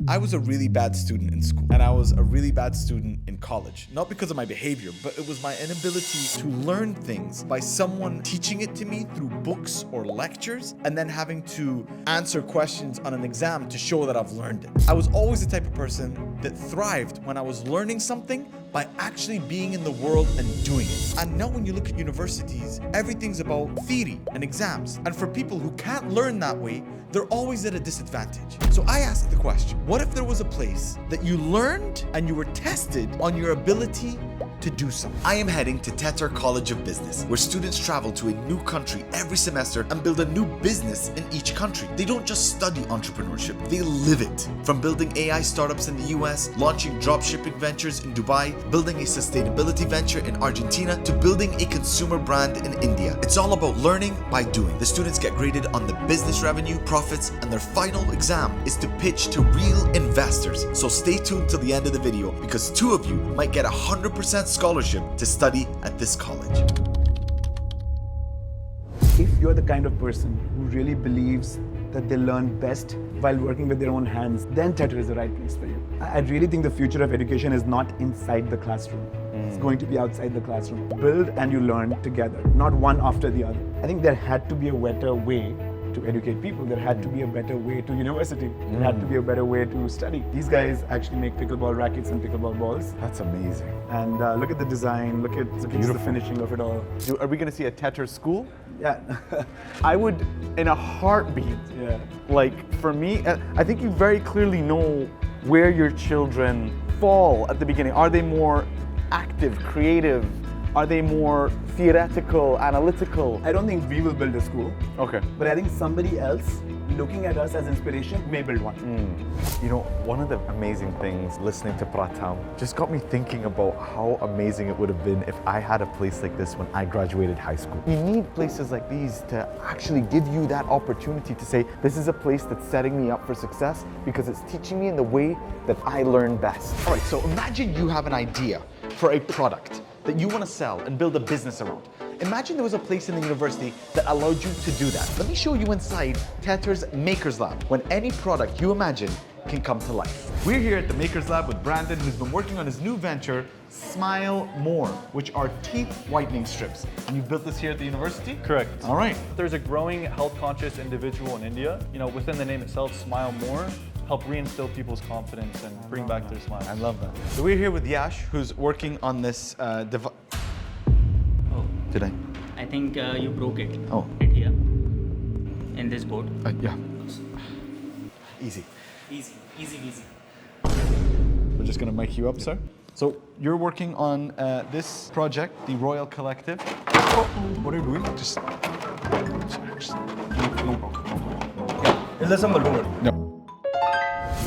I was a really bad student in school, and I was a really bad student in college. Not because of my behavior, but it was my inability to learn things by someone teaching it to me through books or lectures, and then having to answer questions on an exam to show that I've learned it. I was always the type of person that thrived when I was learning something by actually being in the world and doing it. And now when you look at universities, everything's about theory and exams. And for people who can't learn that way, they're always at a disadvantage. So I asked the question, what if there was a place that you learned and you were tested on your ability to do something? I am heading to Tetr College of Business, where students travel to a new country every semester and build a new business in each country. They don't just study entrepreneurship, they live it. From building AI startups in the US, launching dropshipping ventures in Dubai, building a sustainability venture in Argentina, to building a consumer brand in India. It's all about learning by doing. The students get graded on the business revenue, profits, and their final exam is to pitch to real investors. So stay tuned till the end of the video, because 2 of you might get 100% scholarship to study at this college. If you're the kind of person who really believes that they learn best while working with their own hands, then Tetr is the right place for you. I really think the future of education is not inside the classroom. It's going to be outside the classroom. Build and you learn together, not one after the other. I think there had to be a better way to educate people. There had to be a better way to university. There had to be a better way to study. These guys actually make pickleball rackets and pickleball balls. That's amazing. And look at the design, look at the finishing of it all. Are we going to see a Tetr school? Yeah. I would, in a heartbeat. Yeah. Like, for me, I think you very clearly know where your children fall at the beginning. Are they more active, creative? Are they more theoretical, analytical? I don't think we will build a school. Okay. But I think somebody else looking at us as inspiration may build one. You know, one of the amazing things listening to Pratham just got me thinking about how amazing it would have been if I had a place like this when I graduated high school. You need places like these to actually give you that opportunity to say, this is a place that's setting me up for success because it's teaching me in the way that I learn best. All right, so imagine you have an idea for a product that you want to sell and build a business around. Imagine there was a place in the university that allowed you to do that. Let me show you inside Tetr's Makers Lab, when any product you imagine can come to life. We're here at the Makers Lab with Brandon, who's been working on his new venture, Smile More, which are teeth whitening strips. And you built this here at the university? Correct. All right. There's a growing health-conscious individual in India. You know, within the name itself, Smile More, help reinstill people's confidence and bring back their smile. I love that. So we're here with Yash, who's working on this device. Oh, Did I? I think you broke it. Oh. Right here. In this board. Yeah. Easy. Easy, easy, easy. We're just gonna mic you up, sir. So you're working on this project, the Royal Collective. What are you doing? Just no.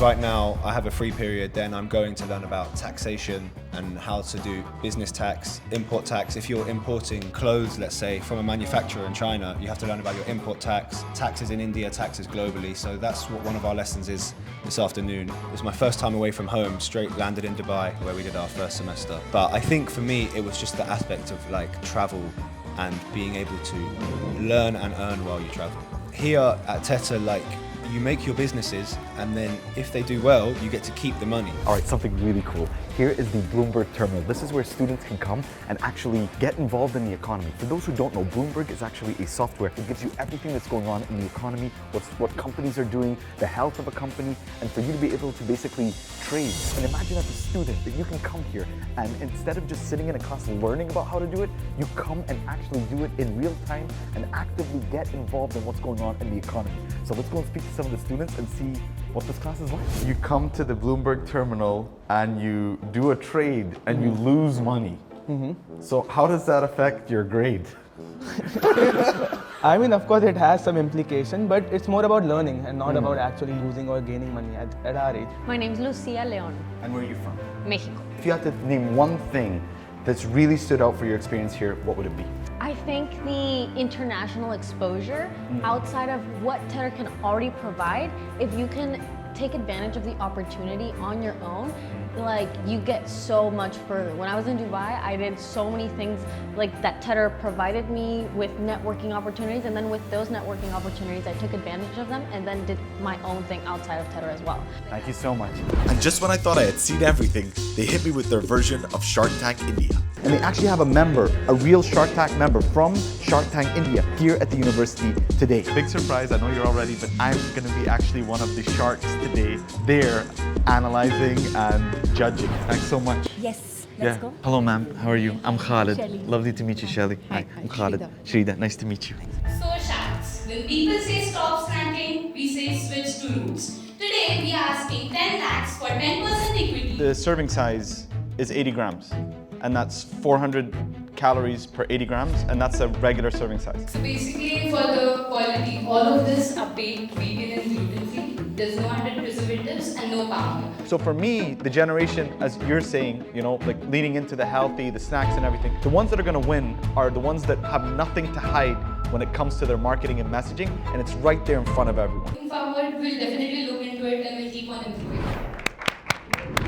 Right now, I have a free period, then I'm going to learn about taxation and how to do business tax, import tax. If you're importing clothes, let's say, from a manufacturer in China, you have to learn about your import tax, taxes in India, taxes globally. So that's what one of our lessons is this afternoon. It was my first time away from home, straight landed in Dubai, where we did our first semester. But I think for me, it was just the aspect of like travel and being able to learn and earn while you travel. Here at Tetr, like, you make your businesses, and then if they do well, you get to keep the money. All right, something really cool. Here is the Bloomberg Terminal. This is where students can come and actually get involved in the economy. For those who don't know, Bloomberg is actually a software that gives you everything that's going on in the economy, what companies are doing, the health of a company, and for you to be able to basically trade. And imagine as a student that you can come here and instead of just sitting in a class learning about how to do it, you come and actually do it in real time and actively get involved in what's going on in the economy. So let's go and speak to some of the students and see what this class is like. You come to the Bloomberg Terminal and you do a trade and you lose money. So how does that affect your grade? I mean, of course, it has some implication, but it's more about learning and not about actually losing or gaining money at our age. My name is Lucia Leon, And where are you from? Mexico. If you had to name one thing that's really stood out for your experience here, what would it be? I think the international exposure outside of what Tetr can already provide, if you can take advantage of the opportunity on your own, like you get so much further. When I was in Dubai, I did so many things like that Tetr provided me with networking opportunities, and then with those networking opportunities, I took advantage of them and then did my own thing outside of Tetr as well. Thank you so much. And just when I thought I had seen everything, they hit me with their version of Shark Tank India. And they actually have a member, a real Shark Tank member from Shark Tank India here at the university today. Big surprise, I know you're all ready, but I'm going to be actually one of the sharks today there analyzing and judging. Thanks so much. Yes, let's go. Hello ma'am, how are you? I'm Khalid. Shelly. Lovely to meet you, Shelly. Hi, I'm Khalid. Shrida, nice to meet you. So sharks, when people say stop snacking, we say switch to roots. Today we are asking 10 lakhs for 10% equity. The serving size is 80 grams, and that's 400 calories per 80 grams, and that's a regular serving size. So basically for the quality, all of this are baked vegan and gluten-free. There's no added preservatives and no palm oil. So for me, the generation, as you're saying, you know, like leading into the healthy, the snacks and everything, the ones that are gonna win are the ones that have nothing to hide when it comes to their marketing and messaging, and it's right there in front of everyone. Moving forward, we'll definitely look into it and we'll keep on improving.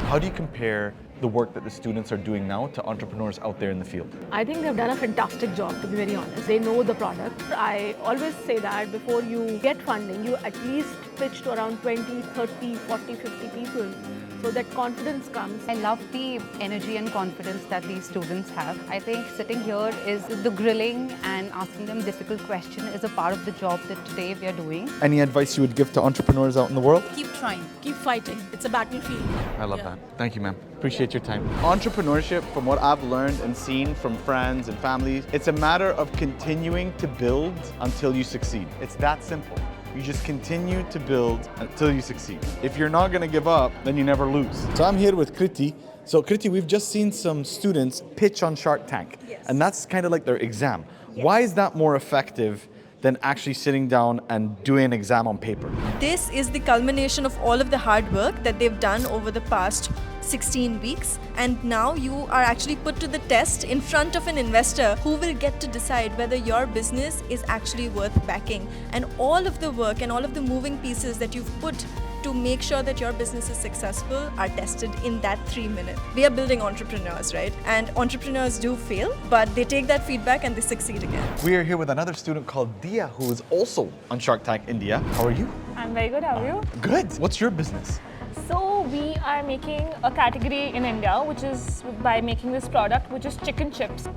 How do you compare the work that the students are doing now to entrepreneurs out there in the field? I think they've done a fantastic job, to be very honest. They know the product. I always say that before you get funding, you at least pitch to around 20, 30, 40, 50 people. So that confidence comes. I love the energy and confidence that these students have. I think sitting here is the grilling and asking them difficult questions is a part of the job that today we are doing. Any advice you would give to entrepreneurs out in the world? Keep trying, keep fighting. It's a battlefield. I love that. Thank you, ma'am. Appreciate your time. Entrepreneurship, from what I've learned and seen from friends and families, it's a matter of continuing to build until you succeed. It's that simple. You just continue to build until you succeed. If you're not gonna give up, then you never lose. So I'm here with Kriti. So Kriti, we've just seen some students pitch on Shark Tank. Yes. And that's kind of like their exam. Yes. Why is that more effective than actually sitting down and doing an exam on paper? This is the culmination of all of the hard work that they've done over the past 16 weeks, and now you are actually put to the test in front of an investor who will get to decide whether your business is actually worth backing. And all of the work and all of the moving pieces that you've put to make sure that your business is successful are tested in that 3 minutes. We are building entrepreneurs, right? And entrepreneurs do fail, but they take that feedback and they succeed again. We are here with another student called Dia, who is also on Shark Tank India. How are you? I'm very good, how are you? Good. What's your business? So we are making a category in India, which is by making this product, which is chicken chips.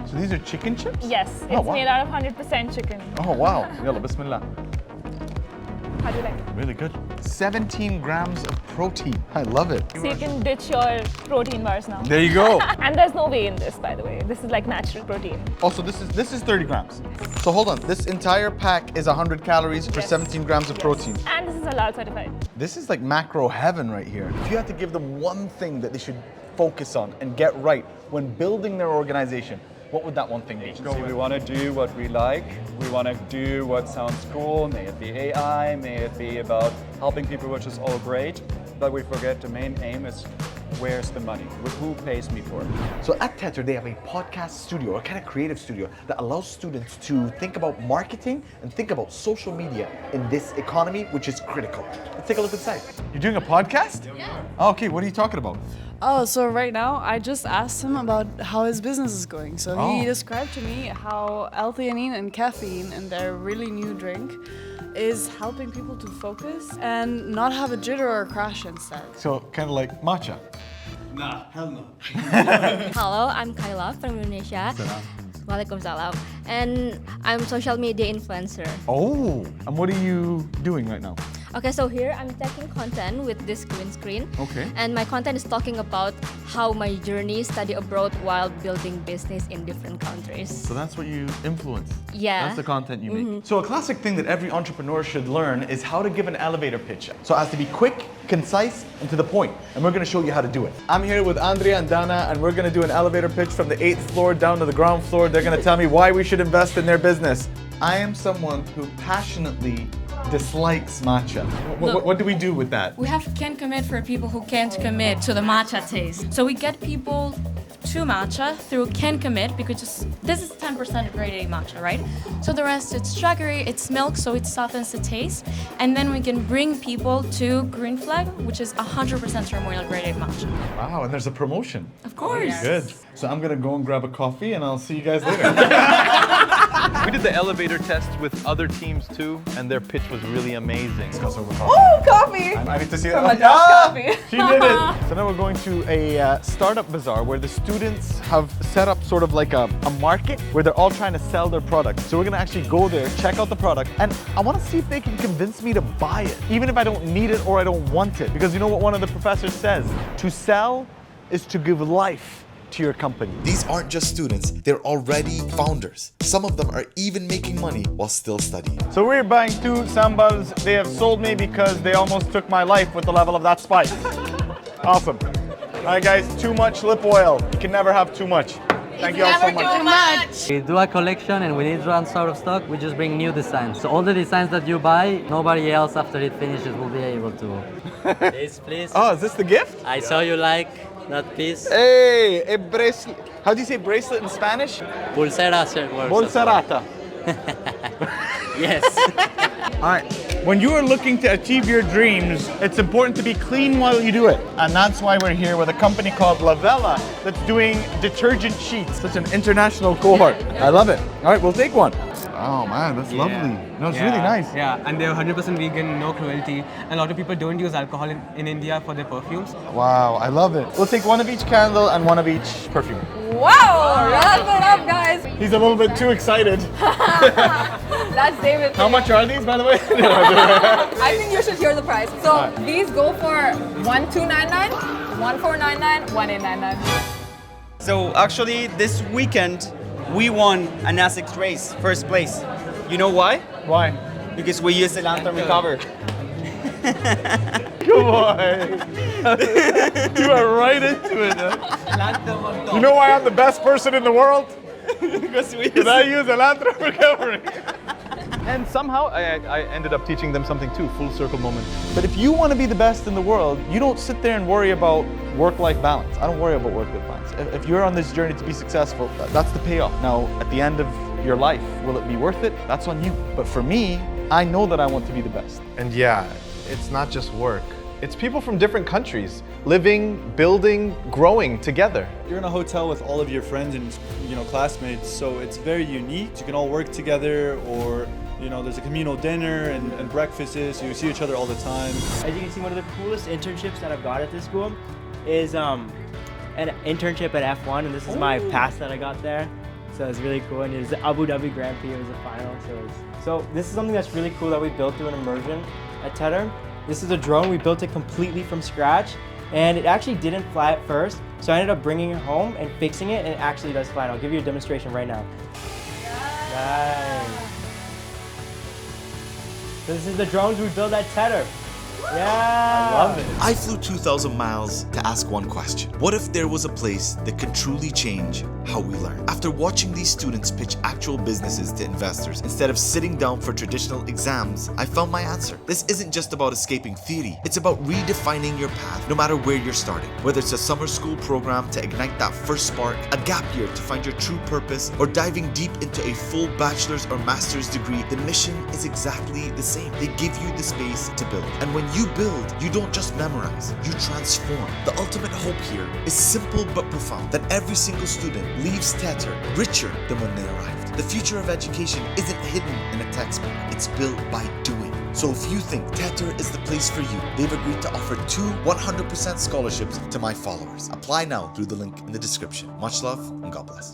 So these are chicken chips? Yes, it's Oh, wow. made out of 100% chicken. Oh, wow. Yalla, bismillah. How do you like it? Really good. 17 grams of protein. I love it. So you can ditch your protein bars now. There you go. And there's no whey in this, by the way. This is like natural protein. Also, this is 30 grams. So hold on. This entire pack is 100 calories for Yes. 17 grams of Yes. protein. And this is halal certified. This is like macro heaven right here. If you had to give them one thing that they should focus on and get right when building their organization, what would that one thing be? So we want to do what we like. We want to do what sounds cool. May it be AI, may it be about helping people, which is all great. But we forget the main aim is where's the money? Who pays me for it? So at Tetr, they have a podcast studio, a kind of creative studio that allows students to think about marketing and think about social media in this economy, which is critical. Let's take a look inside. You're doing a podcast? Yeah. Oh, okay, what are you talking about? Oh, so right now I just asked him about how his business is going. So he described to me how L-theanine and caffeine in their really new drink is helping people to focus and not have a jitter or a crash instead. So kind of like matcha. Nah, hell no. Hello, I'm Kayla from Indonesia. Waalaikumsalam. And I'm social media influencer. Oh, and what are you doing right now? Okay, so here I'm taking content with this green screen. Okay. And my content is talking about how my journey study abroad while building business in different countries. So that's what you influence. Yeah. That's the content you make. So a classic thing that every entrepreneur should learn is how to give an elevator pitch. So it has to be quick, concise, and to the point. And we're gonna show you how to do it. I'm here with Andrea and Dana, and we're gonna do an elevator pitch from the 8th floor down to the ground floor. They're gonna tell me why we should invest in their business. I am someone who passionately dislikes matcha. What do we do with that? We have can't commit for people who can't commit to the matcha taste. So we get people to matcha through Can Commit, because this is 10% grade A matcha, right? So the rest, it's sugary, it's milk, so it softens the taste. And then we can bring people to Green Flag, which is 100% ceremonial grade A matcha. Wow, and there's a promotion. Of course. Good. So I'm gonna go and grab a coffee and I'll see you guys later. We did the elevator test with other teams too, and their pitch was really amazing. Oh, coffee! I need to see From that. a Dutch coffee. She did it. So now we're going to a startup bazaar where the students have set up sort of like a market where they're all trying to sell their product. So we're gonna actually go there, check out the product, and I wanna see if they can convince me to buy it, even if I don't need it or I don't want it. Because you know what one of the professors says? To sell is to give life to your company. These aren't just students, they're already founders. Some of them are even making money while still studying. So we're buying 2 sambals. They have sold me because they almost took my life with the level of that spice. Awesome. All right guys, too much lip oil. You can never have too much. Thank you all so much. We do a collection and we need to run out of stock. We just bring new designs. So all the designs that you buy, nobody else after it finishes will be able to. This, please. Oh, is this the gift? I saw you like that piece. Hey, a bracelet. How do you say bracelet in Spanish? Pulsera works. Bolserata. Yes. All right. When you are looking to achieve your dreams, it's important to be clean while you do it. And that's why we're here with a company called Lavella that's doing detergent sheets. Such an international cohort. I love it. All right, we'll take one. Oh man, that's lovely. No, it's really nice. Yeah, and they're 100% vegan, no cruelty. And a lot of people don't use alcohol in India for their perfumes. Wow, I love it. We'll take one of each candle and one of each perfume. Wow! Wrap it up, guys. He's a little bit too excited. That's David. How much are these, by the way? I think you should hear the price. So these go for 1,299, 1,499, 1,899. So actually, this weekend we won a NASIX race, first place. You know why? Why? Because we used the lantern recover. Come on. You are right into it. Huh? You know why I'm the best person in the world? Because I use a lantern recovery. And somehow I ended up teaching them something too, full circle moment. But if you want to be the best in the world, you don't sit there and worry about work-life balance. I don't worry about work-life balance. If you're on this journey to be successful, that's the payoff. Now, at the end of your life, will it be worth it? That's on you. But for me, I know that I want to be the best. And yeah, it's not just work. It's people from different countries living, building, growing together. You're in a hotel with all of your friends and classmates, so it's very unique. You can all work together, or there's a communal dinner and breakfasts. You see each other all the time. As you can see, one of the coolest internships that I've got at this school is an internship at F1, and this is my pass that I got there. So it's really cool, and it was the Abu Dhabi Grand Prix, it was the final. So this is something that's really cool that we built through an immersion at Tetr. This is a drone, we built it completely from scratch, and it actually didn't fly at first, so I ended up bringing it home and fixing it, and it actually does fly. And I'll give you a demonstration right now. Nice. This is the drones we built at Tetr. Yeah! I love it. I flew 2,000 miles to ask one question. What if there was a place that could truly change how we learn? After watching these students pitch actual businesses to investors instead of sitting down for traditional exams, I found my answer. This isn't just about escaping theory. It's about redefining your path no matter where you're starting. Whether it's a summer school program to ignite that first spark, a gap year to find your true purpose, or diving deep into a full bachelor's or master's degree, the mission is exactly the same. They give you the space to build. And when you build, you don't just memorize, you transform. The ultimate hope here is simple but profound, that every single student leaves Tetr richer than when they arrived. The future of education isn't hidden in a textbook, it's built by doing. So if you think Tetr is the place for you, they've agreed to offer 2 100% scholarships to my followers. Apply now through the link in the description. Much love and God bless.